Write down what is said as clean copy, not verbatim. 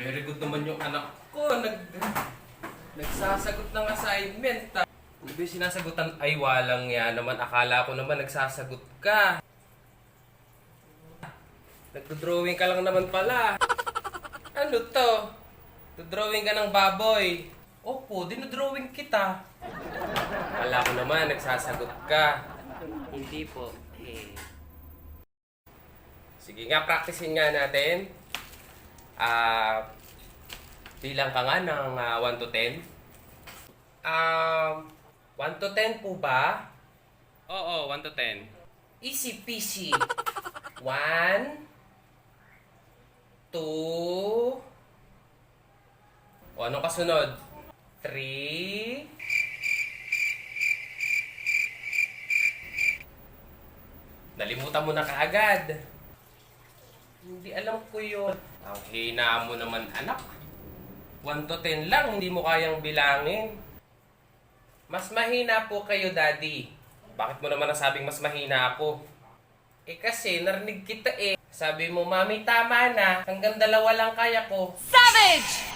Very good naman yung anak ko. Nagsasagot ng assignment. Hindi sinasagutan. Ay, walang yan naman. Akala ko naman nagsasagot ka. Nagdo-drawing ka lang naman pala. Ano to? Dodrawing ka ng baboy. Opo, dinodrawing kita. Akala ko naman nagsasagot ka. Hindi po. Sige nga, practicein nga natin. Bilang ka nga ng 1 to 10. 1 to 10 po ba? Oo, 1 to 10. Easy peasy. 1, 2, o anong kasunod? 3, nalimutan mo na kaagad. Hindi alam ko yun. Ang hina mo naman, anak. 1 to 10 lang, hindi mo kayang bilangin. Mas mahina po kayo, Daddy. Bakit mo naman nasabing mas mahina ako? Eh kasi, narinig kita eh. Sabi mo, Mami, tama na. Hanggang 2 lang kaya ko. Savage!